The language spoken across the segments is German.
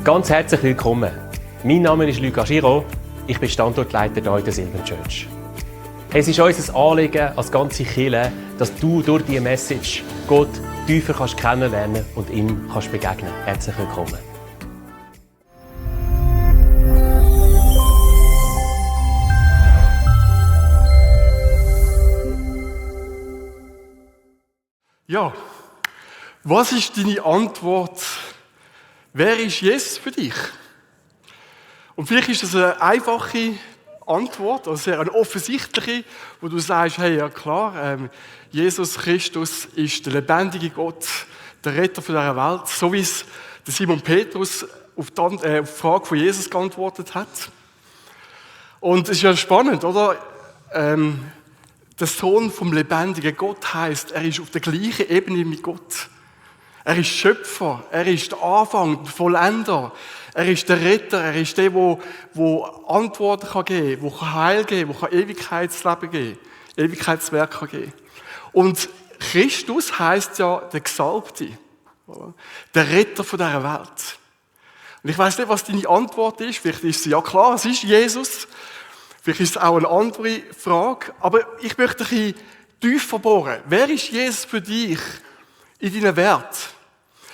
Ganz herzlich willkommen. Mein Name ist Luca Giraud. Ich bin Standortleiter hier in der Silvan Church. Es ist unser Anliegen als ganze Kirche, dass du durch diese Message Gott tiefer kannst kennenlernen und ihm kannst begegnen. Herzlich willkommen. Ja, was ist deine Antwort? Wer ist Jesus für dich? Und vielleicht ist das eine einfache Antwort, also sehr eine offensichtliche, wo du sagst, hey, ja klar, Jesus Christus ist der lebendige Gott, der Retter von dieser Welt, so wie es der Simon Petrus auf die Frage von Jesus geantwortet hat. Und es ist ja spannend, oder? Der Sohn vom lebendigen Gott heisst, er ist auf der gleichen Ebene mit Gott. Er ist Schöpfer, er ist der Anfang, der Vollender, er ist der Retter, er ist der, der Antworten geben kann, der Heil geben kann, der Ewigkeitsleben geben kann, Ewigkeitswerk geben kann. Und Christus heisst ja der Gesalbte, der Retter von dieser Welt. Und ich weiss nicht, was deine Antwort ist, vielleicht ist sie ja klar, es ist Jesus, vielleicht ist es auch eine andere Frage, aber ich möchte ein bisschen tiefer bohren. Wer ist Jesus für dich in deinen Wert?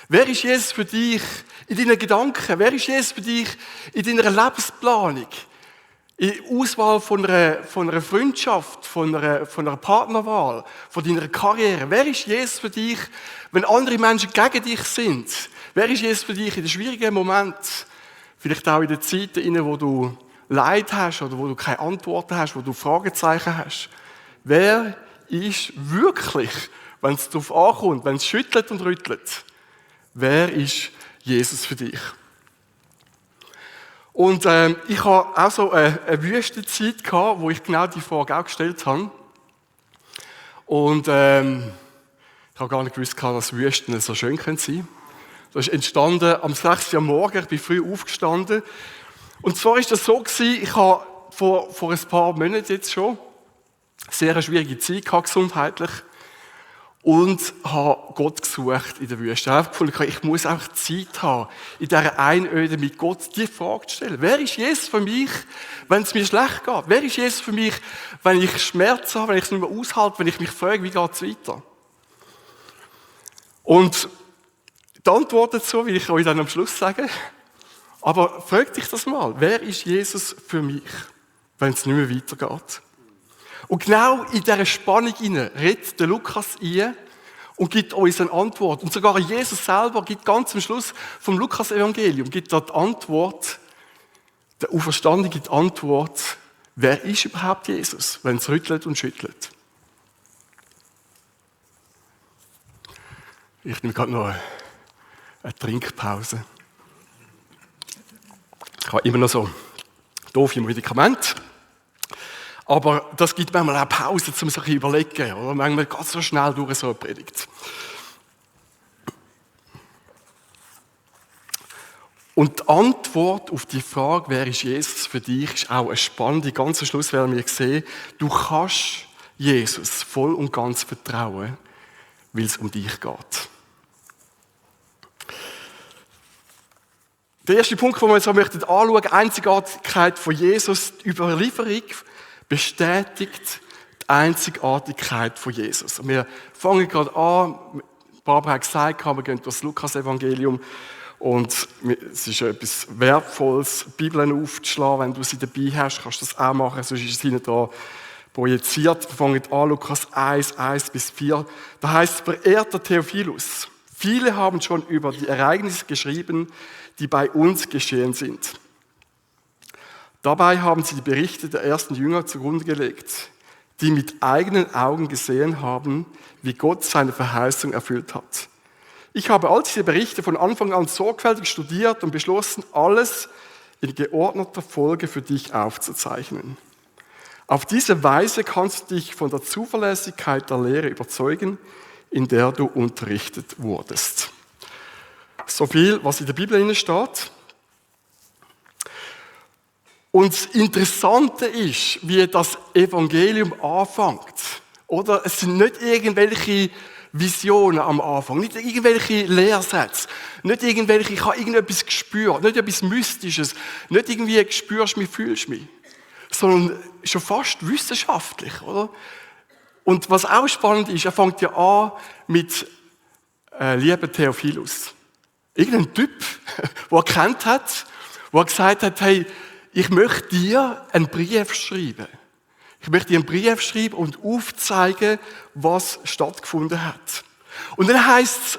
Wer ist Jesus für dich in deinen Gedanken? Wer ist Jesus für dich in deiner Lebensplanung? In der Auswahl von einer Freundschaft, von einer Partnerwahl, von deiner Karriere? Wer ist Jesus für dich, wenn andere Menschen gegen dich sind? Wer ist Jesus für dich in den schwierigen Momenten? Vielleicht auch in den Zeiten, wo du Leid hast oder wo du keine Antworten hast, wo du Fragezeichen hast. Wer ist wirklich, wenn es darauf ankommt, wenn es schüttelt und rüttelt, wer ist Jesus für dich? Und ich habe auch so eine Wüstenzeit gehabt, wo ich genau die Frage auch gestellt habe. Und ich habe gar nicht gewusst, dass Wüsten so schön sein können. Das ist entstanden am 6. Uhr morgens, ich bin früh aufgestanden. Und zwar ist das so gewesen, ich habe vor ein paar Monaten jetzt schon sehr eine schwierige Zeit gehabt, gesundheitlich. Und habe Gott gesucht in der Wüste. Ich habe gefunden, ich muss einfach Zeit haben, in dieser Einöde mit Gott die Frage zu stellen. Wer ist Jesus für mich, wenn es mir schlecht geht? Wer ist Jesus für mich, wenn ich Schmerzen habe, wenn ich es nicht mehr aushalte, wenn ich mich frage, wie geht es weiter? Und die Antwort dazu will ich euch dann am Schluss sagen. Aber frag dich das mal. Wer ist Jesus für mich, wenn es nicht mehr weitergeht? Und genau in dieser Spannung redet der Lukas ein und gibt uns eine Antwort. Und sogar Jesus selber gibt ganz am Schluss vom Lukas-Evangelium gibt dort die Antwort, der Auferstandene gibt die Antwort, wer ist überhaupt Jesus, wenn es rüttelt und schüttelt. Ich nehme gerade noch eine Trinkpause. Ich habe immer noch so doofe Medikamente. Aber das gibt manchmal auch Pause, um sich zu überlegen. Oder? Manchmal geht es so schnell durch so eine Predigt. Und die Antwort auf die Frage, wer ist Jesus für dich, ist auch eine spannende. Ganz am Schluss werden wir sehen, du kannst Jesus voll und ganz vertrauen, weil es um dich geht. Der erste Punkt, den wir jetzt anschauen möchten, Einzigartigkeit von Jesus, die Überlieferung, bestätigt die Einzigartigkeit von Jesus. Und wir fangen gerade an, Barbara hat gesagt, wir gehen durch das Lukas-Evangelium und es ist etwas Wertvolles, Bibeln aufzuschlagen, wenn du sie dabei hast, kannst du das auch machen, sonst ist es hinten dran projiziert. Wir fangen an, Lukas 1, 1-4. Da heißt es, verehrter Theophilus, viele haben schon über die Ereignisse geschrieben, die bei uns geschehen sind. Dabei haben sie die Berichte der ersten Jünger zugrunde gelegt, die mit eigenen Augen gesehen haben, wie Gott seine Verheißung erfüllt hat. Ich habe all diese Berichte von Anfang an sorgfältig studiert und beschlossen, alles in geordneter Folge für dich aufzuzeichnen. Auf diese Weise kannst du dich von der Zuverlässigkeit der Lehre überzeugen, in der du unterrichtet wurdest. So viel, was in der Bibel steht. Und das Interessante ist, wie das Evangelium anfängt. Oder es sind nicht irgendwelche Visionen am Anfang, nicht irgendwelche Lehrsätze, nicht irgendwelche, ich habe irgendetwas gespürt, nicht etwas Mystisches, nicht irgendwie spürst mich, fühlst mich, sondern schon fast wissenschaftlich, oder? Und was auch spannend ist, er fängt ja an mit lieber Theophilus. Irgendein Typ, der er kennt hat, der gesagt hat, hey, ich möchte dir einen Brief schreiben. Ich möchte dir einen Brief schreiben und aufzeigen, was stattgefunden hat. Und dann heisst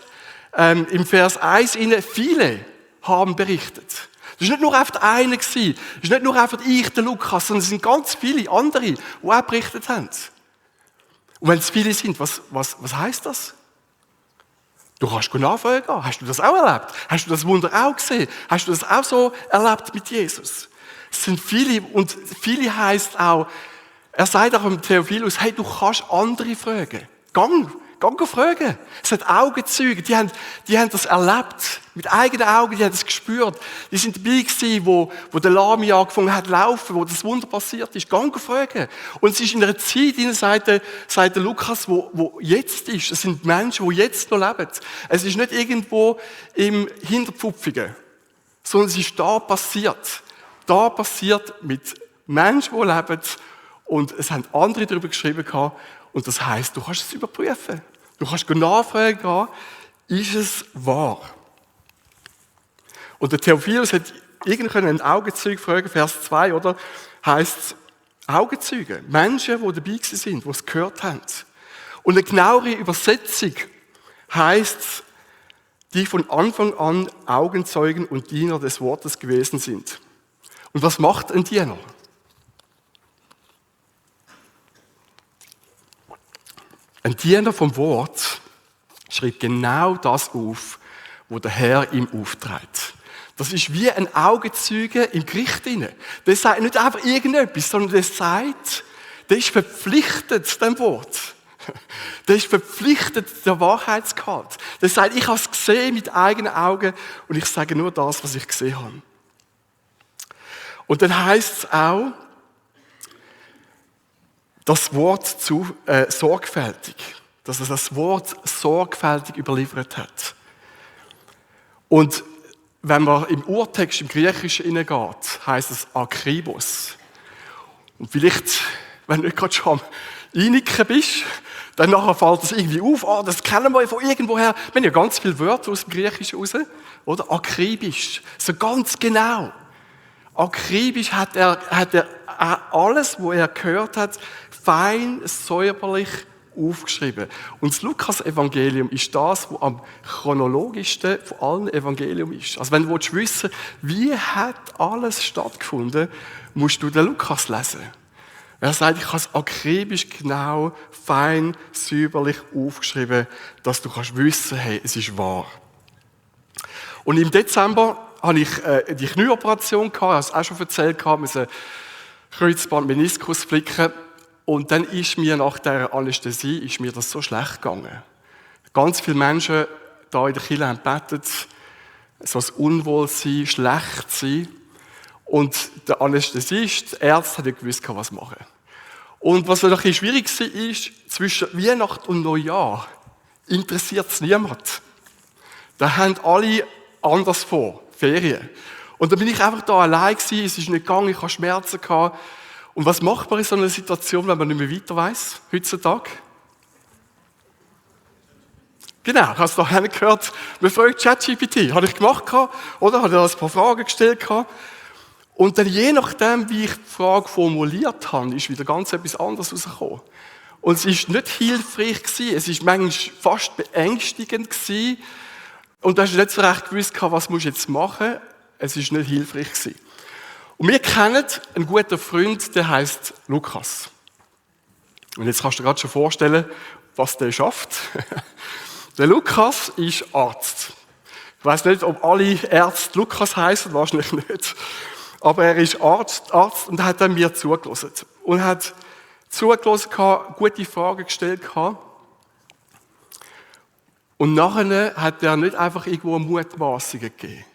es im Vers 1, viele haben berichtet. Das war nicht nur einfach einer, das ist nicht nur einfach ich, der Lukas, sondern es sind ganz viele andere, die auch berichtet haben. Und wenn es viele sind, was heisst das? Du kannst nachfragen, hast du das auch erlebt? Hast du das Wunder auch gesehen? Hast du das auch so erlebt mit Jesus? Es sind viele, und viele heisst auch, er sagt auch dem Theophilus, hey, du kannst andere fragen. Gang fragen. Es hat Augenzeuge, die haben das erlebt. Mit eigenen Augen, die haben das gespürt. Die sind dabei gewesen, wo der Lami angefangen hat zu laufen, wo das Wunder passiert ist. Gang fragen. Und es ist in einer Zeit, sagt der Lukas, wo jetzt ist. Es sind Menschen, die jetzt noch leben. Es ist nicht irgendwo im Hinterpfupfigen, sondern es ist da passiert. Da passiert mit Menschen, die leben. Und es haben andere darüber geschrieben gehabt. Und das heisst, du kannst es überprüfen. Du kannst nachfragen, ist es wahr? Und der Theophilus hat einen Augenzeug fragen, Vers 2, oder? Heisst es, Augenzeuge, Menschen, die dabei sind, die es gehört haben. Und eine genauere Übersetzung heisst, die von Anfang an Augenzeugen und Diener des Wortes gewesen sind. Und was macht ein Diener? Ein Diener vom Wort schreibt genau das auf, was der Herr ihm aufträgt. Das ist wie ein Augenzeuge im Gericht. Der sagt nicht einfach irgendetwas, sondern der sagt, der ist verpflichtet, dem Wort. Der ist verpflichtet, der Wahrheitsgehalt. Der sagt, ich habe es gesehen mit eigenen Augen und ich sage nur das, was ich gesehen habe. Und dann heisst es auch, das Wort sorgfältig, dass er das Wort sorgfältig überliefert hat. Und wenn man im Urtext, im Griechischen hineingeht, heisst es Akribos. Und vielleicht, wenn du nicht gerade schon am Einigen bist, dann nachher fällt das irgendwie auf, das kennen wir von irgendwoher. Wir haben ja ganz viele Wörter aus dem Griechischen raus, oder? Akribisch, so ganz genau. Akribisch hat er alles, was er gehört hat, fein, säuberlich aufgeschrieben. Und das Lukas-Evangelium ist das, was am chronologischsten von allen Evangelium ist. Also wenn du wissen willst, wie hat alles stattgefunden, musst du den Lukas lesen. Er sagt, ich habe es akribisch, genau, fein, säuberlich aufgeschrieben, dass du kannst wissen, hey, es ist wahr. Und im Dezember hatte ich die Knieoperation, ich habe es auch schon erzählt, ich musste Kreuzband-Meniskus flicken. Und dann ist mir nach dieser Anästhesie das so schlecht gegangen. Ganz viele Menschen hier in der Kirche haben gebetet, so ein Unwohlsein, Schlechtsein. Und der Anästhesist, der Arzt, hat nicht gewusst, was machen. Und was ein bisschen schwierig war, ist, zwischen Weihnachten und Neujahr interessiert es niemand. Da haben alle anders vor, Ferien. Und dann bin ich einfach da allein gewesen, es ist nicht gegangen, ich hatte Schmerzen gehabt. Und was macht man in so einer Situation, wenn man nicht mehr weiter weiss, heutzutage? Genau, hast du da gehört, man fragt ChatGPT, habe ich gemacht, oder? Habe ich ein paar Fragen gestellt. Und dann je nachdem, wie ich die Frage formuliert habe, ist wieder ganz etwas anderes rausgekommen. Und es ist nicht hilfreich gewesen, es ist manchmal fast beängstigend gewesen. Und da hast du nicht so recht gewusst, was musst du jetzt machen. Es ist nicht hilfreich gewesen. Und wir kennen einen guten Freund, der heisst Lukas. Und jetzt kannst du dir gerade schon vorstellen, was der schafft. Der Lukas ist Arzt. Ich weiss nicht, ob alle Ärzte Lukas heißen, wahrscheinlich nicht. Aber er ist Arzt und hat dann mir zugelassen. Und hat zugelassen, gute Fragen gestellt. Und nachher hat er nicht einfach irgendwo Mutmaßungen gegeben.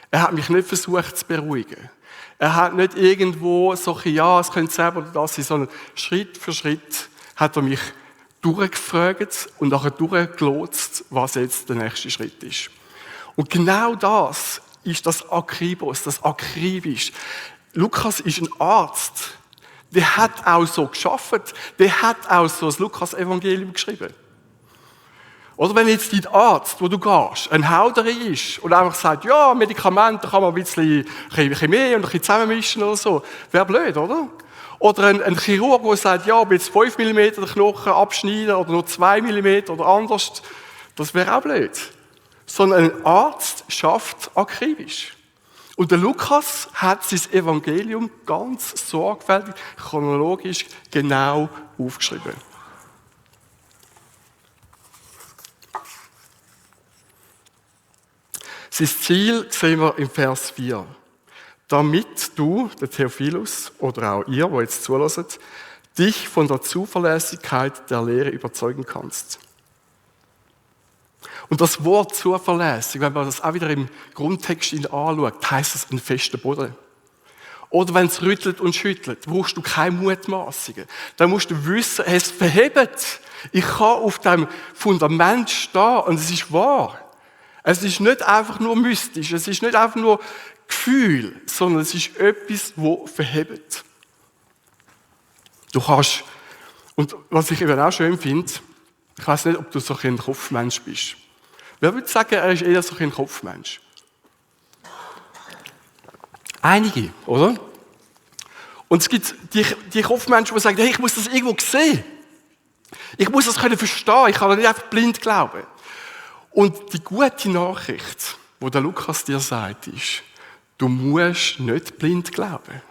Er hat mich nicht versucht zu beruhigen. Er hat nicht irgendwo so, ja, es könnte selber oder das sein, sondern Schritt für Schritt hat er mich durchgefragt und nachher durchgelotst, was jetzt der nächste Schritt ist. Und genau das ist das Akribos, das akribisch. Lukas ist ein Arzt. Der hat auch so gearbeitet. Der hat auch so das Lukas-Evangelium geschrieben. Oder wenn jetzt dein Arzt, wo du gehst, ein Hauderi ist und einfach sagt, ja, Medikamente kann man ein bisschen mehr und ein bisschen zusammenmischen oder so, wäre blöd, oder? Oder ein Chirurg, der sagt, ja, ob jetzt 5 mm den Knochen abschneiden oder nur 2 mm oder anders, das wäre auch blöd. Sondern ein Arzt schafft akribisch. Und der Lukas hat sein Evangelium ganz sorgfältig, chronologisch genau aufgeschrieben. Sein Ziel sehen wir im Vers 4. Damit du, der Theophilus, oder auch ihr, die jetzt zuhört, dich von der Zuverlässigkeit der Lehre überzeugen kannst. Und das Wort zuverlässig, wenn man das auch wieder im Grundtext anschaut, heisst es ein fester Boden. Oder wenn es rüttelt und schüttelt, brauchst du keine Mutmaßungen. Dann musst du wissen, es verhebt. Ich kann auf dem Fundament stehen und es ist wahr. Es ist nicht einfach nur mystisch, es ist nicht einfach nur Gefühl, sondern es ist etwas, das verhebt. Du kannst, und was ich eben auch schön finde, ich weiß nicht, ob du so ein Kopfmensch bist. Wer würde sagen, er ist eher so ein Kopfmensch? Einige, oder? Und es gibt die Kopfmenschen, die sagen, hey, ich muss das irgendwo sehen. Ich muss das können verstehen, ich kann nicht einfach blind glauben. Und die gute Nachricht, die der Lukas dir sagt, ist, du musst nicht blind glauben.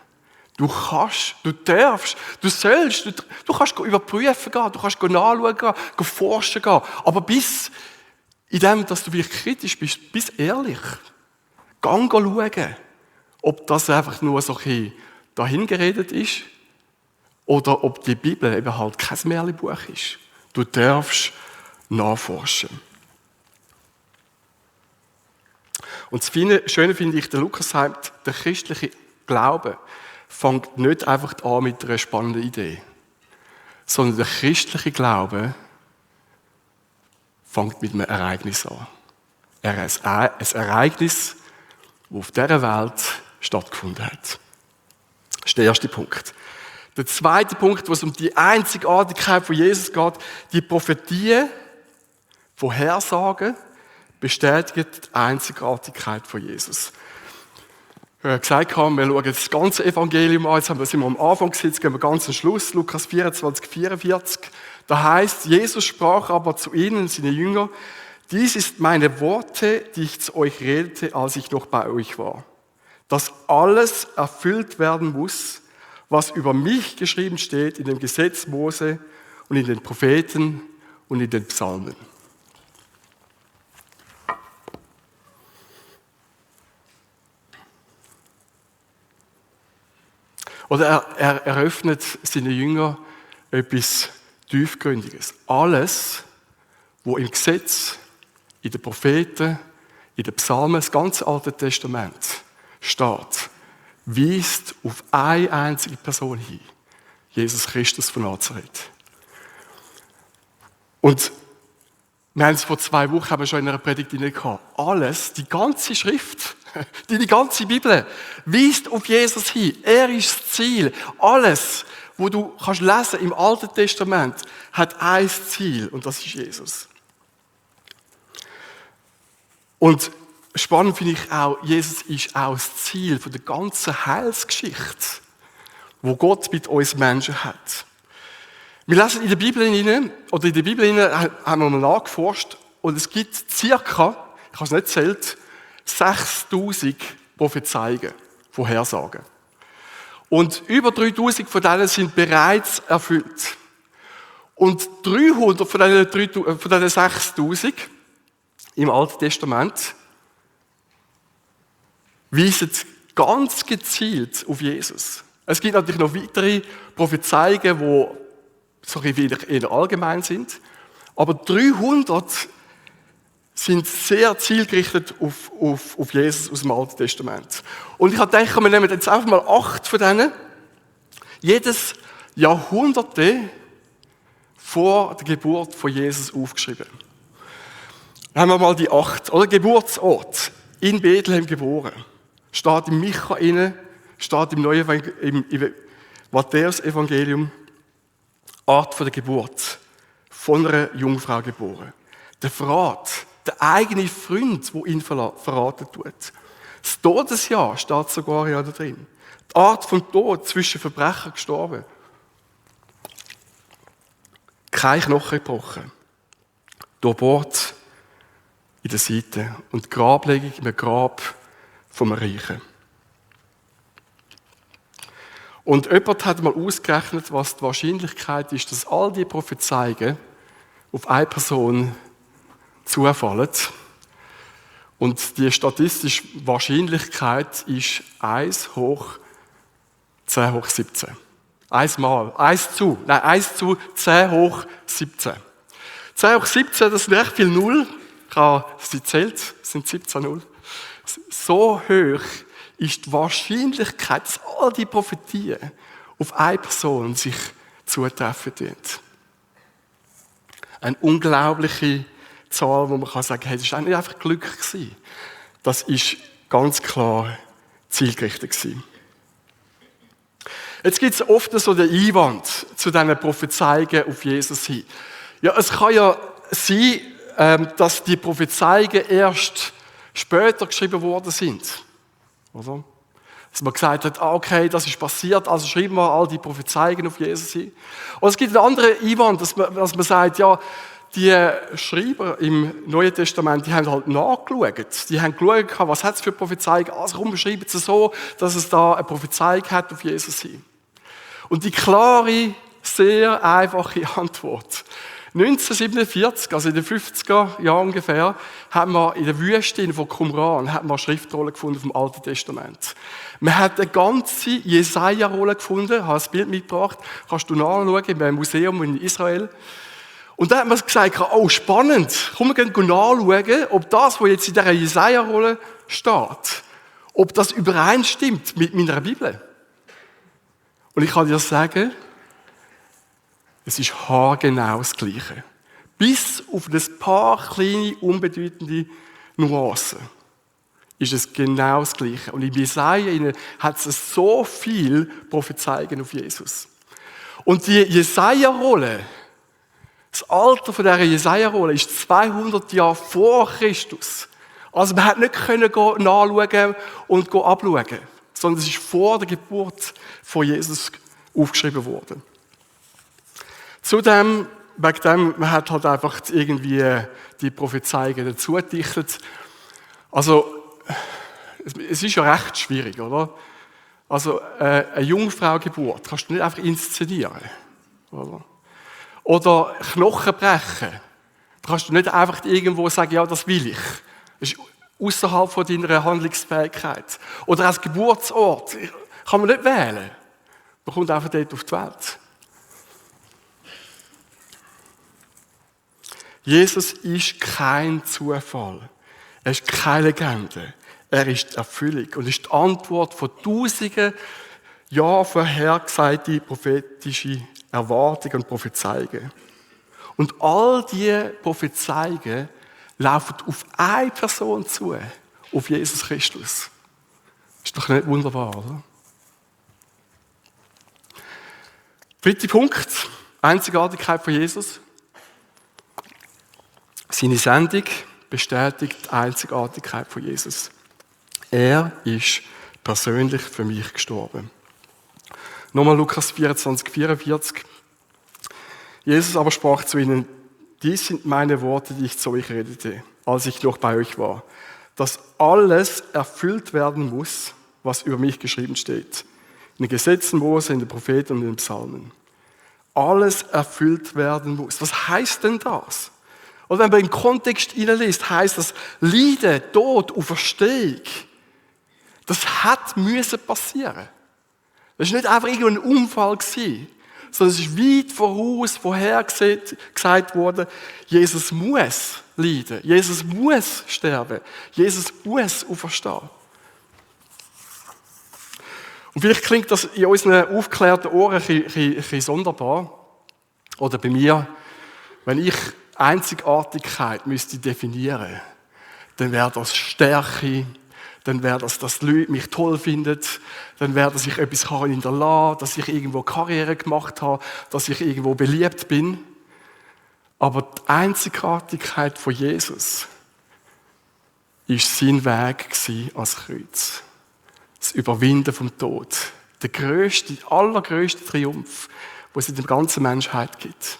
Du kannst, du darfst, du sollst, du kannst überprüfen gehen, du kannst nachschauen gehen, forschen gehen. Aber bis in dem, dass du wirklich kritisch bist, bis ehrlich. Gang schauen, ob das einfach nur so ein dahingeredet ist oder ob die Bibel eben halt kein Märchenbuch ist. Du darfst nachforschen. Und das Schöne finde ich, der Lukas sagt, der christliche Glaube fängt nicht einfach an mit einer spannenden Idee, sondern der christliche Glaube fängt mit einem Ereignis an. Ein Ereignis, das auf dieser Welt stattgefunden hat. Das ist der erste Punkt. Der zweite Punkt, wo es um die Einzigartigkeit von Jesus geht, die Prophetie, Vorhersagen, bestätigt die Einzigartigkeit von Jesus. Ich habe gesagt, wir schauen das ganze Evangelium an, jetzt sind wir am Anfang gesetzt, jetzt gehen wir ganz am Schluss, Lukas 24, 44. Da heißt, Jesus sprach aber zu ihnen, seine Jünger, dies ist meine Worte, die ich zu euch redete, als ich noch bei euch war. Dass alles erfüllt werden muss, was über mich geschrieben steht in dem Gesetz Mose und in den Propheten und in den Psalmen. Oder er eröffnet seine Jünger etwas Tiefgründiges. Alles, was im Gesetz, in den Propheten, in den Psalmen, das ganze Alte Testament steht, weist auf eine einzige Person hin. Jesus Christus von Nazareth. Und wir haben es vor 2 Wochen schon in einer Predigt gehabt. Alles, die ganze Schrift, die ganze Bibel, weist auf Jesus hin. Er ist das Ziel. Alles, was du kannst lesen im Alten Testament, hat ein Ziel und das ist Jesus. Und spannend finde ich auch, Jesus ist auch das Ziel von der ganzen Heilsgeschichte, wo Gott mit uns Menschen hat. Wir lesen in der Bibel hinein, oder in der Bibel hinein haben wir mal nachgeforscht, und es gibt circa, ich habe es nicht gezählt, 6000 Prophezeiungen, Vorhersagen. Und über 3000 von denen sind bereits erfüllt. Und 300 von diesen 6000 im Alten Testament weisen ganz gezielt auf Jesus. Es gibt natürlich noch weitere Prophezeiungen, die so wieder eher allgemein sind. Aber 300 sind sehr zielgerichtet auf Jesus aus dem Alten Testament. Und ich habe gedacht, wir nehmen jetzt einfach mal 8 von denen. Jedes Jahrhunderte vor der Geburt von Jesus aufgeschrieben. Dann haben wir mal die 8. Oder Geburtsort. In Bethlehem geboren. Steht im Micha inne, steht im Matthäus-Evangelium. Art von der Geburt. Von einer Jungfrau geboren. Der Verrat. Der eigene Freund, der ihn verraten tut. Das Todesjahr steht sogar ja da drin. Die Art vom Tod zwischen Verbrechern gestorben. Kein Knochen gebrochen. Durchbohrt in der Seite. Und die Grablegung im Grab vom Reichen. Und jemand hat mal ausgerechnet, was die Wahrscheinlichkeit ist, dass all die Prophezeiungen auf eine Person zufallen. Und die statistische Wahrscheinlichkeit ist 1 hoch 10 hoch 17. 1 zu 10 hoch 17. 10 hoch 17, das sind recht viele Null. Sie zählt, das sind 17 Null. So hoch ist die Wahrscheinlichkeit, dass all die Prophetien auf eine Person sich zutreffen tun. Eine unglaubliche Zahl, wo man kann sagen, hey, das war nicht einfach Glück gewesen. Das ist ganz klar zielgerichtet gewesen. Jetzt gibt es oft so den Einwand zu diesen Prophezeiungen auf Jesus hin. Ja, es kann ja sein, dass die Prophezeiungen erst später geschrieben worden sind. Oder? Dass man gesagt hat, okay, das ist passiert, also schreiben wir all die Prophezeiungen auf Jesus hin. Und es gibt einen anderen Einwand, dass man sagt, ja, die Schreiber im Neuen Testament, die haben halt nachgeschaut. Die haben geschaut, was hat es für Prophezeiungen. Also komm, schreiben sie so, dass es da eine Prophezeiung hat auf Jesus hin. Und die klare, sehr einfache Antwort. 1947, also in den 50er Jahren ungefähr, haben wir in der Wüste von Qumran Schriftrollen gefunden vom Alten Testament. Man hat eine ganze Jesaja-Rolle gefunden, ich habe ein Bild mitgebracht, kannst du nachschauen im Museum in Israel. Und dann hat man gesagt, oh spannend, komm, wir gehen nachschauen, ob das, was jetzt in dieser Jesaja-Rolle steht, ob das übereinstimmt mit meiner Bibel. Und ich kann dir sagen, es ist haargenau das Gleiche. Bis auf ein paar kleine, unbedeutende Nuancen ist es genau das Gleiche. Und in Jesaja hat es so viele Prophezeiungen auf Jesus. Und die Jesaja-Rolle, das Alter von dieser Jesaja-Rolle ist 200 Jahre vor Christus. Also man hat nicht nachschauen und abschauen, sondern es ist vor der Geburt von Jesus aufgeschrieben worden. Zudem, wegen dem, man hat halt einfach irgendwie die Prophezeiungen dazu gedichtet. Also, es ist ja recht schwierig, oder? Also, eine Jungfraugeburt kannst du nicht einfach inszenieren, oder Knochen brechen. Da kannst du nicht einfach irgendwo sagen, ja, das will ich. Das ist außerhalb von deiner Handlungsfähigkeit. Oder als Geburtsort kann man nicht wählen. Man kommt einfach dort auf die Welt. Jesus ist kein Zufall. Er ist keine Legende. Er ist die Erfüllung und ist die Antwort von tausenden Jahren vorhergesagte prophetische Erwartungen und Prophezeiungen. Und all diese Prophezeiungen laufen auf eine Person zu, auf Jesus Christus. Ist doch nicht wunderbar, oder? Dritter Punkt, Einzigartigkeit von Jesus. Seine Sendung bestätigt die Einzigartigkeit von Jesus. Er ist persönlich für mich gestorben. Nochmal Lukas 24, 44. Jesus aber sprach zu ihnen, dies sind meine Worte, die ich zu euch redete, als ich noch bei euch war, dass alles erfüllt werden muss, was über mich geschrieben steht. In den Gesetzen Mose, in den Propheten und in den Psalmen. Alles erfüllt werden muss. Was heißt denn das? Und wenn man in den Kontext hineinliest, heisst das Leiden, Tod, Auferstehung. Das hat müssen passieren. Das war nicht einfach irgendein Unfall gewesen, sondern es ist weit voraus vorhergesagt worden, Jesus muss leiden, Jesus muss sterben, Jesus muss auferstehen. Und vielleicht klingt das in unseren aufgeklärten Ohren ein bisschen sonderbar. Oder bei mir Wenn ich Einzigartigkeit müsste definieren, dann wäre das Stärke, dann wäre das, dass die Leute mich toll finden, dann wäre, dass ich etwas hinterlassen kann, dass ich irgendwo Karriere gemacht habe, dass ich irgendwo beliebt bin. Aber die Einzigartigkeit von Jesus war sein Weg als Kreuz. Das Überwinden vom Tod. Der grösste, allergrößte Triumph, den es in der ganzen Menschheit gibt.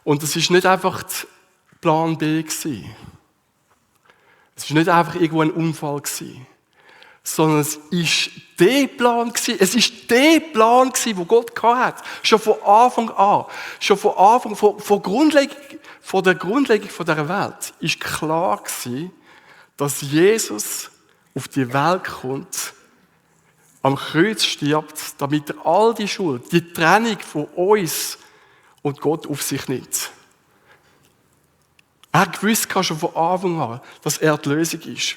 Und es war nicht einfach Plan B. Es war nicht einfach irgendwo ein Unfall, sondern es war der Plan. Es war der Plan, den Gott hatte. Schon von Anfang an. Schon von Anfang, von der Grundlegung dieser Welt ist klar gewesen, dass Jesus auf die Welt kommt, am Kreuz stirbt, damit er all die Schuld, die Trennung von uns und Gott auf sich nimmt. Er wusste schon von Anfang an, dass er die Lösung ist.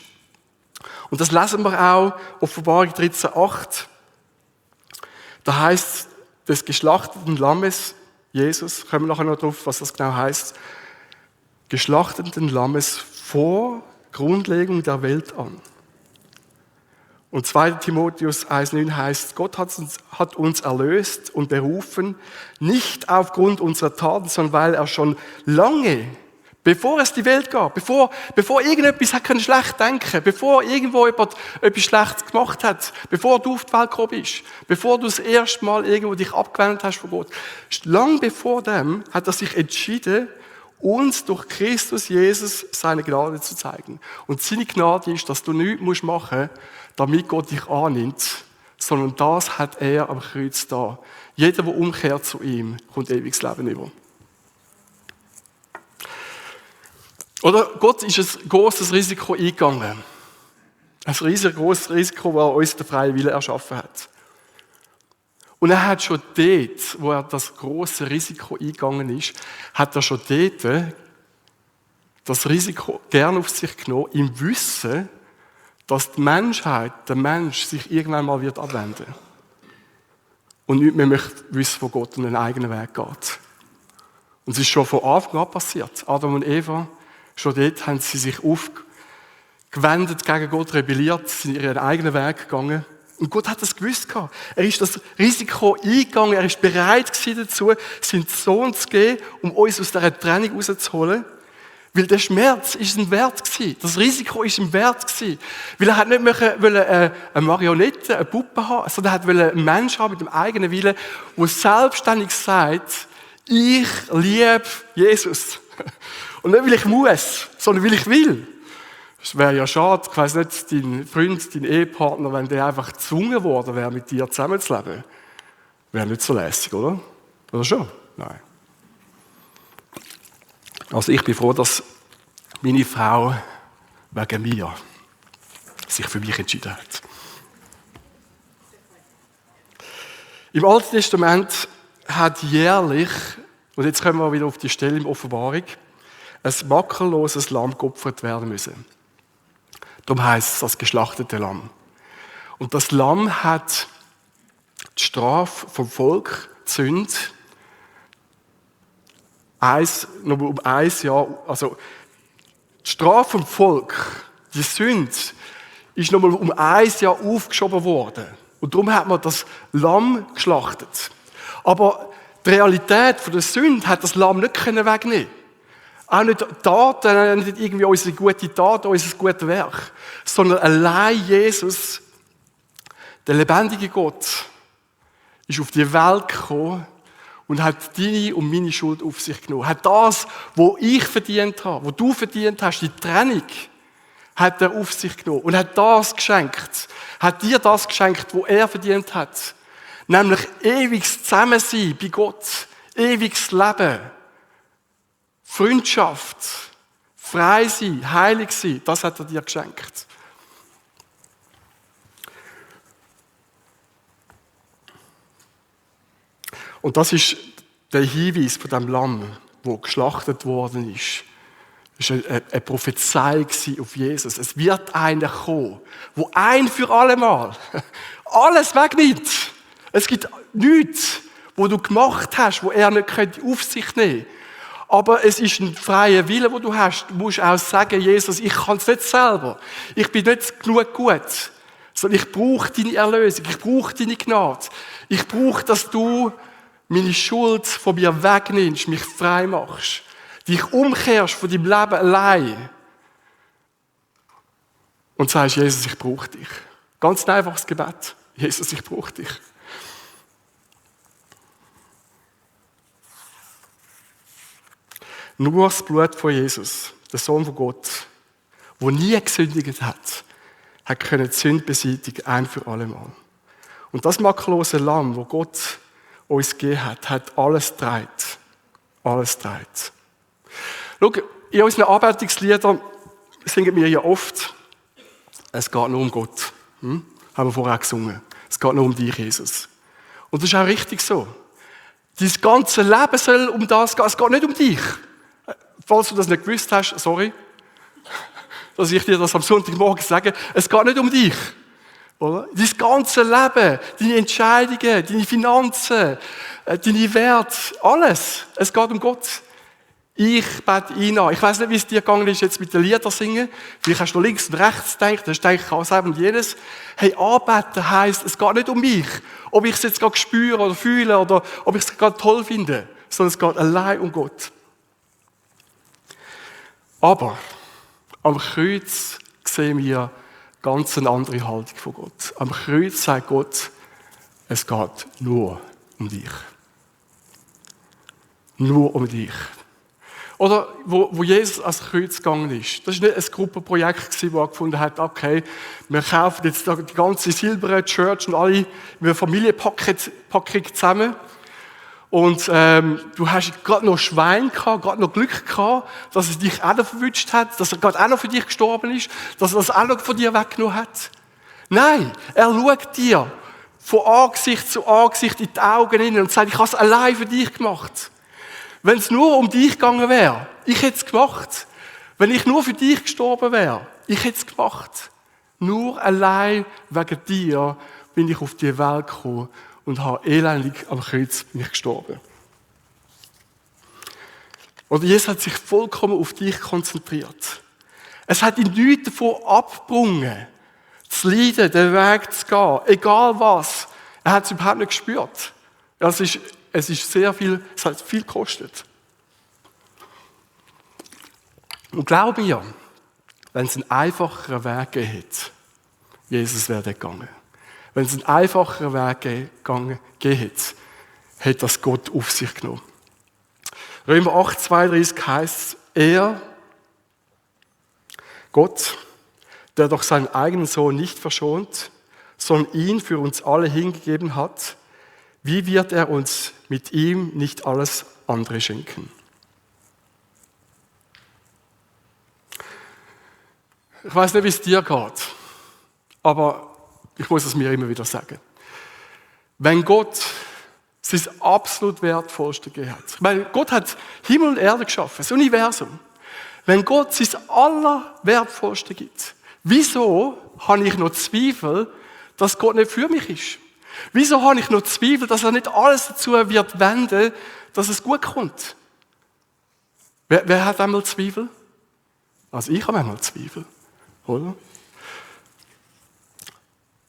Und das lesen wir auch Offenbarung 13,8. Da heißt des geschlachteten Lammes, Jesus, kommen wir nachher noch drauf, was das genau heißt, geschlachteten Lammes vor Grundlegung der Welt an. Und 2. Timotheus 1,9 heißt, Gott hat uns erlöst und berufen, nicht aufgrund unserer Taten, sondern weil er schon lange, bevor es die Welt gab, bevor irgendetwas hat schlecht denken, bevor irgendwo jemand etwas Schlechtes gemacht hat, bevor du auf die Welt gekommen bist, bevor du das erste Mal irgendwo dich abgewendet hast von Gott, lang bevor dem hat er sich entschieden, uns durch Christus Jesus seine Gnade zu zeigen. Und seine Gnade ist, dass du nichts machen musst, damit Gott dich annimmt, sondern das hat er am Kreuz da. Jeder, der umkehrt zu ihm, kommt ewiges Leben über. Oder Gott ist ein grosses Risiko eingegangen. Ein riesiges grosses Risiko, das er uns den freien Willen erschaffen hat. Und er hat schon dort, wo er das grosse Risiko eingegangen ist, hat er schon dort das Risiko gerne auf sich genommen, im Wissen, dass die Menschheit, der Mensch, sich irgendwann mal wird abwenden und nicht mehr möchte wissen, wo Gott einen eigenen Weg geht. Und es ist schon von Anfang an passiert. Adam und Eva, schon dort haben sie sich aufgewendet gegen Gott, rebelliert, sind ihren eigenen Weg gegangen. Und Gott hat das gewusst gehabt. Er ist das Risiko eingegangen, er ist bereit gewesen dazu, seinen Sohn zu geben, um uns aus dieser Trennung rauszuholen. Weil der Schmerz ist ihm wert gewesen. Das Risiko ist ihm wert gewesen. Weil er hat nicht eine Marionette, eine Puppe haben, sondern er wollte einen Menschen haben mit dem eigenen Willen, der selbstständig sagt, ich liebe Jesus. Und nicht, weil ich muss, sondern weil ich will. Es wäre ja schade, ich weiss nicht, dein Freund, dein Ehepartner, wenn der einfach gezwungen worden wäre, mit dir zusammenzuleben. Wäre nicht so lässig, oder? Oder schon? Nein. Also ich bin froh, dass meine Frau wegen mir sich für mich entschieden hat. Im Alten Testament hat jährlich, und jetzt kommen wir wieder auf die Stelle in Offenbarung, ein makelloses Lamm geopfert werden müssen. Darum heisst es das geschlachtete Lamm. Und das Lamm hat die Strafe vom Volk, die Sünde, noch um 1 Jahr, also die Strafe vom Volk, die Sünde, ist noch mal um 1 Jahr aufgeschoben worden. Und darum hat man das Lamm geschlachtet. Aber die Realität von der Sünde hat das Lamm nicht wegnehmen. Auch nicht Taten, nicht irgendwie unsere gute Tat, unser gutes Werk, sondern allein Jesus, der lebendige Gott, ist auf die Welt gekommen und hat deine und meine Schuld auf sich genommen. Hat das, was ich verdient habe, was du verdient hast, die Trennung, hat er auf sich genommen und hat das geschenkt. Hat dir das geschenkt, was er verdient hat. Nämlich ewiges Zusammensein bei Gott, ewiges Leben, Freundschaft, frei sein, heilig sein, das hat er dir geschenkt. Und das ist der Hinweis von dem Lamm, wo geschlachtet worden ist. Es war eine Prophezeiung auf Jesus. Es wird einer kommen, der ein für alle Mal alles wegnimmt. Es gibt nichts, wo du gemacht hast, wo er nicht auf sich nehmen könnte. Aber es ist ein freier Wille, den du hast. Du musst auch sagen, Jesus, ich kann es nicht selber. Ich bin nicht genug gut. Sondern ich brauche deine Erlösung. Ich brauche deine Gnade. Ich brauche, dass du meine Schuld von mir wegnimmst, mich frei machst. Dich umkehrst von deinem Leben allein. Und sagst, Jesus, ich brauche dich. Ganz ein einfaches Gebet. Jesus, ich brauche dich. Nur das Blut von Jesus, der Sohn von Gott, der nie gesündigt hat können die Sünde beseitigen, ein für alle Mal. Und das makellose Lamm, das Gott uns gegeben hat alles getragen. Alles getragen. Schau, in unseren Anbetungsliedern singen wir ja oft, es geht nur um Gott. Haben wir vorher auch gesungen. Es geht nur um dich, Jesus. Und das ist auch richtig so. Dein ganze Leben soll um das gehen. Es geht nicht um dich. Falls du das nicht gewusst hast, sorry, dass ich dir das am Sonntagmorgen sage, es geht nicht um dich. Oder? Dein ganze Leben, deine Entscheidungen, deine Finanzen, deine Werte, alles. Es geht um Gott. Ich bete ihn an. Ich weiss nicht, wie es dir gegangen ist jetzt mit den Liedern singen. Vielleicht hast du links und rechts gedacht, hast du gedacht, ich kann und jenes. Hey, anbeten heisst, es geht nicht um mich. Ob ich es jetzt gerade spüre oder fühle oder ob ich es gerade toll finde. Sondern es geht allein um Gott. Aber am Kreuz sehen wir ganz eine andere Haltung von Gott. Am Kreuz sagt Gott, es geht nur um dich. Nur um dich. Oder wo Jesus ans Kreuz gegangen ist. Das war nicht ein Gruppenprojekt, wo er gefunden hat, okay, wir kaufen jetzt die ganze silberne Church und alle in einem Familienpaket zusammen. Und du hast gerade noch Schwein gehabt, gerade noch Glück gehabt, dass es dich auch noch verwünscht hat, dass er gerade auch noch für dich gestorben ist, dass er das auch noch von dir weggenommen hat. Nein, er schaut dir von Angesicht zu Angesicht in die Augen hinein und sagt, ich habe es allein für dich gemacht. Wenn es nur um dich gegangen wäre, ich hätte es gemacht. Wenn ich nur für dich gestorben wäre, ich hätte es gemacht. Nur allein wegen dir bin ich auf die Welt gekommen und habe elendig am Kreuz bin ich gestorben. Und Jesus hat sich vollkommen auf dich konzentriert. Es hat ihn nichts davon abgebrungen, zu leiden, den Weg zu gehen, egal was. Er hat es überhaupt nicht gespürt. Es ist sehr viel, es hat viel gekostet. Und glaube mir, wenn es einen einfacheren Weg gegeben hätte, Jesus wäre dort gegangen. Wenn es einen einfacheren Weg gegeben hätte, hätte das Gott auf sich genommen. Römer 8, 32 heisst, Gott, der doch seinen eigenen Sohn nicht verschont, sondern ihn für uns alle hingegeben hat, wie wird er uns mit ihm nicht alles andere schenken? Ich weiß nicht, wie es dir geht, aber ich muss es mir immer wieder sagen. Wenn Gott sein absolut Wertvollste gegeben hat, ich meine, Gott hat Himmel und Erde geschaffen, das Universum. Wenn Gott sein Allerwertvollste gibt, wieso habe ich noch Zweifel, dass Gott nicht für mich ist? Wieso habe ich noch Zweifel, dass er nicht alles dazu wird wenden, dass es gut kommt? Wer hat einmal Zweifel? Also ich habe einmal Zweifel, oder?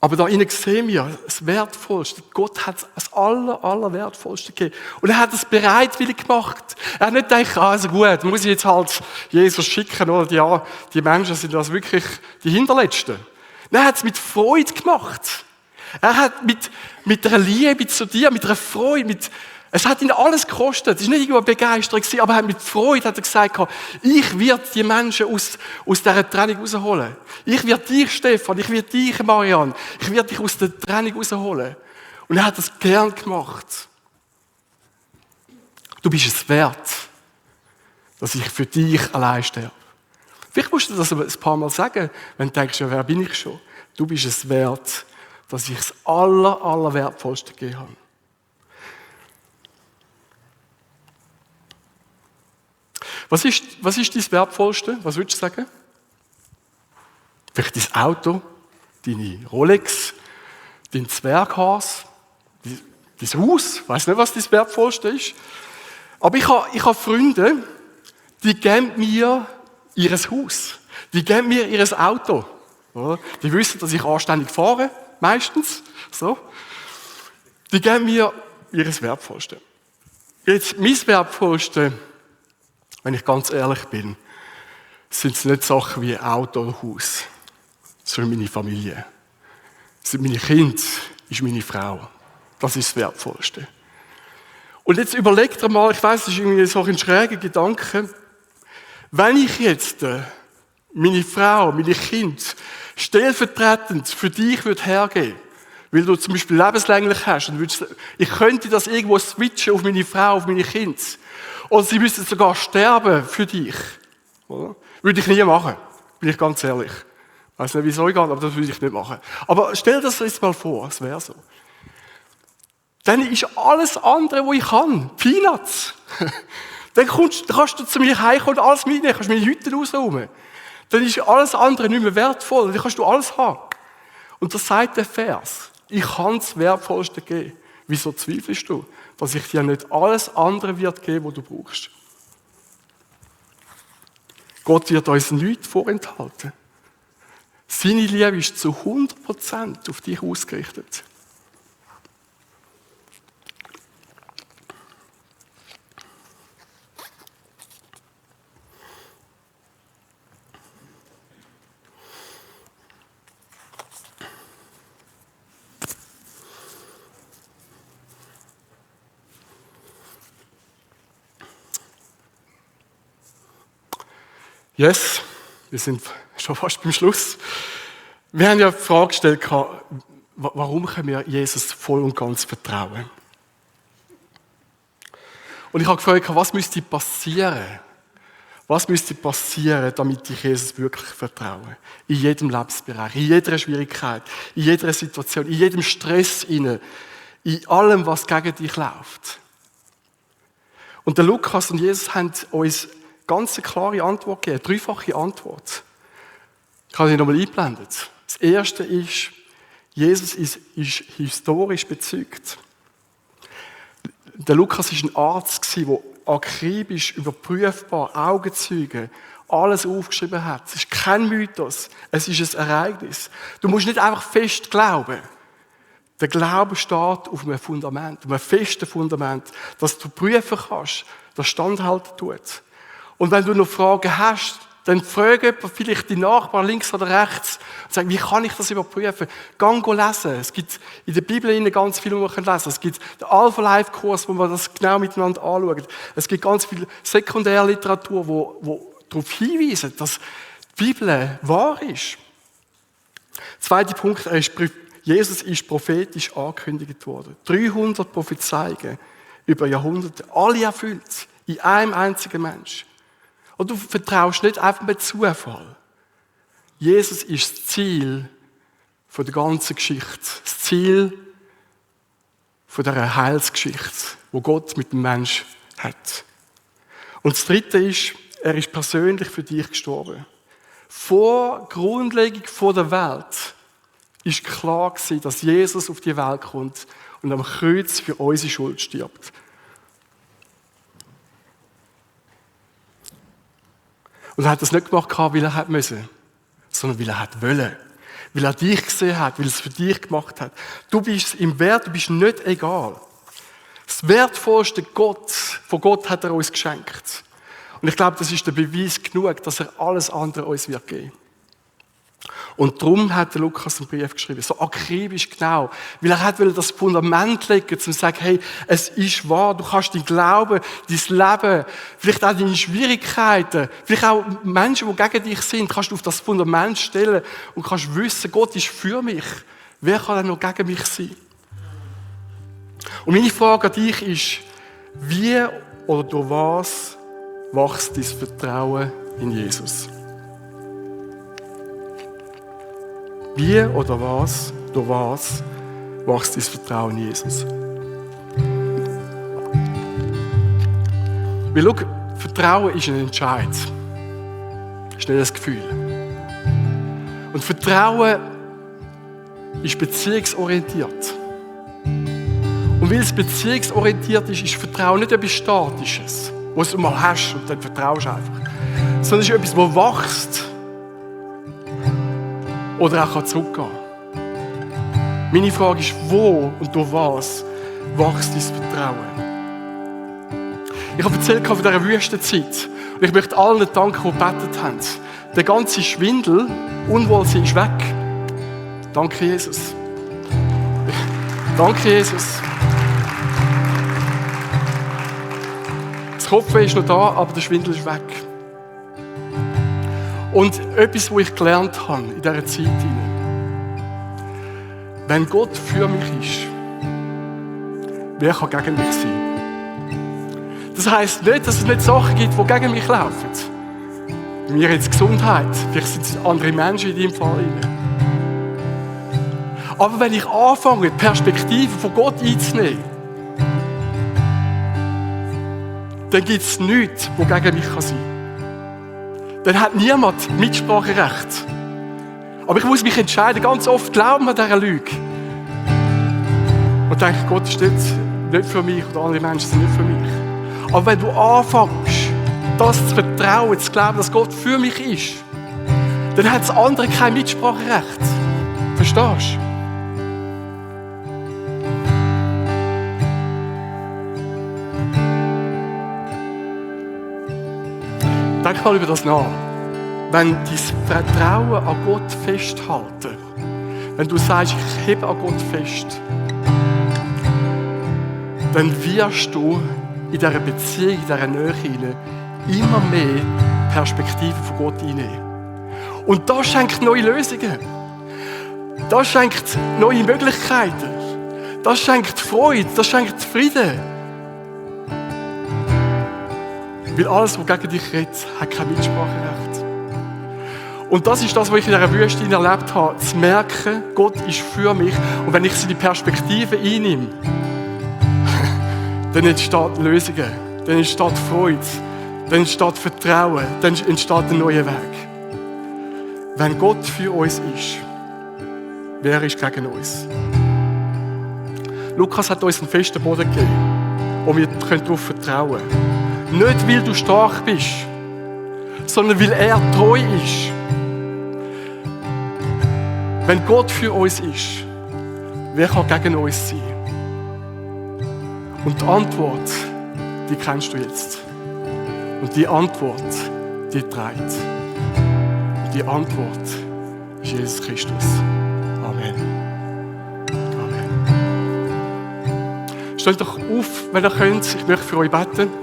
Aber da innen sehen wir das Wertvollste. Gott hat das Allerwertvollste gegeben. Und er hat es bereitwillig gemacht. Er hat nicht gedacht, also gut, muss ich jetzt halt Jesus schicken, oder? Ja, die Menschen sind das wirklich die Hinterletzten. Nein, er hat es mit Freude gemacht. Er hat mit einer Liebe zu dir, mit einer Freude, es hat ihn alles gekostet. Es war nicht irgendwo Begeisterung, aber mit Freude hat er gesagt, ich werde die Menschen aus dieser Trennung rausholen. Ich werde dich, Stefan, ich werde dich, Marianne, ich werde dich aus der Trennung rausholen. Und er hat das gern gemacht. Du bist es wert, dass ich für dich allein sterbe. Vielleicht musst du das ein paar Mal sagen, wenn du denkst, ja, wer bin ich schon? Du bist es wert, dass ich das Allerwertvollste gegeben habe. Was ist dein Wertvollste? Was würdest du sagen? Vielleicht dein Auto, deine Rolex, dein Zwerghas, dein Haus. Ich weiss nicht, was dein Wertvollste ist. Aber ich habe Freunde, die geben mir ihr Haus. Die geben mir ihr Auto. Oder? Die wissen, dass ich anständig fahre, meistens. So. Die geben mir ihr Wertvollste. Jetzt, mein Wertvollste, wenn ich ganz ehrlich bin, sind es nicht Sachen wie Auto oder Haus, sondern meine Familie. Das sind meine Kinder, ist meine Frau. Das ist das Wertvollste. Und jetzt überlegt ihr mal, ich weiss, das ist irgendwie so ein schräger Gedanke, wenn ich jetzt meine Frau, meine Kinder stellvertretend für dich hergeben, weil du zum Beispiel lebenslänglich hast, und ich könnte das irgendwo switchen auf meine Frau, auf meine Kinder, oder sie müssten sogar sterben für dich, oder? Würde ich nie machen, bin ich ganz ehrlich. Ich weiss nicht, wieso ich gehe, aber das würde ich nicht machen. Aber stell dir das jetzt mal vor, es wäre so. Dann ist alles andere, was ich kann, Peanuts. Dann kannst du zu mir heimkommen und alles mitnehmen, kannst meine Hütte ausräumen. Dann ist alles andere nicht mehr wertvoll, dann kannst du alles haben. Und das sagt der Vers. Ich kann das Wertvollste geben. Wieso zweifelst du, dass ich dir nicht alles andere wird geben, was du brauchst? Gott wird uns nichts vorenthalten. Seine Liebe ist zu 100% auf dich ausgerichtet. Yes, wir sind schon fast beim Schluss. Wir haben ja die Frage gestellt, warum können wir Jesus voll und ganz vertrauen? Und ich habe gefragt, was müsste passieren? Was müsste passieren, damit ich Jesus wirklich vertraue? In jedem Lebensbereich, in jeder Schwierigkeit, in jeder Situation, in jedem Stress, in allem, was gegen dich läuft. Und der Lukas und Jesus haben uns ganz klare Antwort gegeben, eine dreifache Antwort. Ich habe sie nochmal eingeblendet. Das erste ist, Jesus ist historisch bezeugt. Der Lukas war ein Arzt, der akribisch, überprüfbar, Augenzeuge, alles aufgeschrieben hat. Es ist kein Mythos, es ist ein Ereignis. Du musst nicht einfach fest glauben. Der Glaube steht auf einem Fundament, auf einem festen Fundament, dass du prüfen kannst, das standhalten tut. Und wenn du noch Fragen hast, dann frage vielleicht die Nachbarn links oder rechts und sag, wie kann ich das überprüfen? Gang lesen. Es gibt in der Bibel ganz viel, was man lesen kann. Es gibt den Alpha-Life-Kurs, wo man das genau miteinander anschaut. Es gibt ganz viel Sekundärliteratur, wo darauf hinweist, dass die Bibel wahr ist. Zweiter Punkt, Jesus ist prophetisch angekündigt worden. 300 Prophezeiungen über Jahrhunderte, alle erfüllt, in einem einzigen Mensch. Und du vertraust nicht einfach mit Zufall. Jesus ist das Ziel der ganzen Geschichte. Das Ziel dieser Heilsgeschichte, wo Gott mit dem Mensch hat. Und das Dritte ist, er ist persönlich für dich gestorben. Vor Grundlegung der Welt ist klar gewesen, dass Jesus auf die Welt kommt und am Kreuz für unsere Schuld stirbt. Und er hat das nicht gemacht, weil er müssen, sondern weil er wollte. Weil er dich gesehen hat, weil er es für dich gemacht hat. Du bist ihm wert, du bist nicht egal. Das wertvollste von Gott hat er uns geschenkt. Und ich glaube, das ist der Beweis genug, dass er alles andere uns wird geben. Und darum hat der Lukas einen Brief geschrieben, so akribisch genau, weil er wollte das Fundament legen, um zu sagen, hey, es ist wahr, du kannst dein Glauben, dein Leben, vielleicht auch deine Schwierigkeiten, vielleicht auch Menschen, die gegen dich sind, kannst du auf das Fundament stellen und kannst wissen, Gott ist für mich. Wer kann denn noch gegen mich sein? Und meine Frage an dich ist, wie oder durch was wächst dein Vertrauen in Jesus? Wie oder was, durch was wächst dein Vertrauen in Jesus? Weil schau, Vertrauen ist ein Entscheid. Ist nicht ein Gefühl. Und Vertrauen ist beziehungsorientiert. Und weil es beziehungsorientiert ist Vertrauen nicht etwas Statisches, was du mal hast und dann vertraust du einfach. Sondern es ist etwas, das wächst. Oder auch zurückgehen kann. Meine Frage ist, wo und durch was wächst dein Vertrauen? Ich habe erzählt von dieser Wüstenzeit. Und ich möchte allen danken, die gebetet haben. Der ganze Schwindel, Unwohlsein ist weg. Danke, Jesus. Danke, Jesus. Das Kopfweh ist noch da, aber der Schwindel ist weg. Und etwas, was ich gelernt habe in dieser Zeit, wenn Gott für mich ist, wer kann gegen mich sein? Das heisst nicht, dass es nicht Sachen gibt, die gegen mich laufen. Bei mir jetzt Gesundheit, vielleicht sind es andere Menschen in deinem Fall. Aber wenn ich anfange, die Perspektive von Gott einzunehmen, dann gibt es nichts, das gegen mich sein kann. Dann hat niemand Mitspracherecht. Aber ich muss mich entscheiden, ganz oft glauben wir dieser Lüge. Und denke, Gott ist nicht für mich und andere Menschen sind nicht für mich. Aber wenn du anfängst, das zu vertrauen, zu glauben, dass Gott für mich ist, dann hat das andere kein Mitspracherecht. Verstehst du? Denk mal über das nach. Wenn dein Vertrauen an Gott festhalten, wenn du sagst, ich hebe an Gott fest, dann wirst du in dieser Beziehung, in dieser Nähe immer mehr Perspektiven von Gott einnehmen. Und das schenkt neue Lösungen. Das schenkt neue Möglichkeiten. Das schenkt Freude, das schenkt Frieden. Weil alles, was gegen dich redet, hat kein Mitspracherecht. Und das ist das, was ich in dieser Wüste erlebt habe. Zu merken, Gott ist für mich. Und wenn ich seine Perspektive einnehme, dann entsteht Lösungen, dann entsteht Freude, dann entsteht Vertrauen, dann entsteht ein neuer Weg. Wenn Gott für uns ist, wer ist gegen uns? Lukas hat uns einen festen Boden gegeben, wo wir darauf vertrauen können. Nicht, weil du stark bist, sondern weil er treu ist. Wenn Gott für uns ist, wer kann gegen uns sein? Und die Antwort, die kennst du jetzt. Und die Antwort, die trägt. Und die Antwort ist Jesus Christus. Amen. Amen. Stellt doch auf, wenn ihr könnt. Ich möchte für euch beten.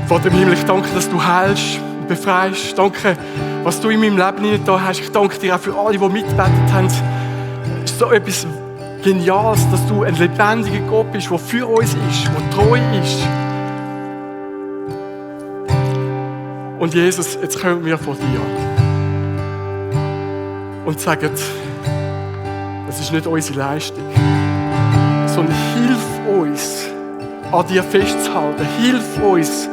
Vater im Himmel, ich danke, dass du heilst und befreist. Danke, was du in meinem Leben hineingetan hast. Ich danke dir auch für alle, die mitgebetet haben. Es ist so etwas Geniales, dass du ein lebendiger Gott bist, der für uns ist, der treu ist. Und Jesus, jetzt kommen wir vor dir und sagen, es ist nicht unsere Leistung, sondern hilf uns, an dir festzuhalten. Hilf uns,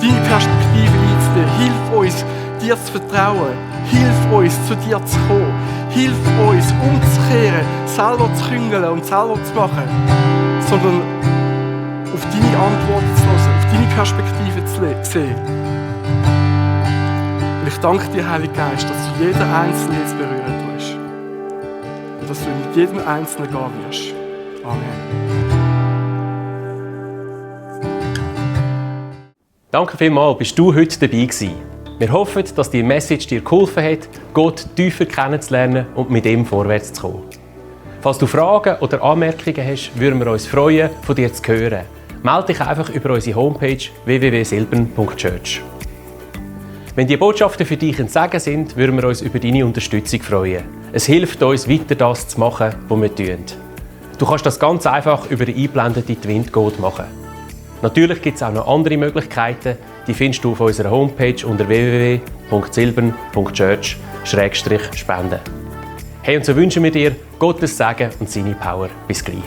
deine Perspektive einzunehmen. Hilf uns, dir zu vertrauen. Hilf uns, zu dir zu kommen. Hilf uns, umzukehren, selber zu küngeln und selber zu machen, sondern auf deine Antworten zu hören, auf deine Perspektive zu sehen. Und ich danke dir, Heiliger Geist, dass du jeden Einzelnen jetzt berühren tust. Und dass du mit jedem Einzelnen gehen wirst. Amen. Danke vielmals, bist du heute dabei gewesen. Wir hoffen, dass die Message dir geholfen hat, Gott tiefer kennenzulernen und mit ihm vorwärts zu kommen. Falls du Fragen oder Anmerkungen hast, würden wir uns freuen, von dir zu hören. Melde dich einfach über unsere Homepage www.silbern.church. Wenn die Botschaften für dich ein Segen sind, würden wir uns über deine Unterstützung freuen. Es hilft uns, weiter das zu machen, was wir tun. Du kannst das ganz einfach über die eingeblendete Twint-Code machen. Natürlich gibt es auch noch andere Möglichkeiten, die findest du auf unserer Homepage unter www.silbern.church/spenden. Hey, und so wünschen wir dir Gottes Segen und seine Power. Bis gleich.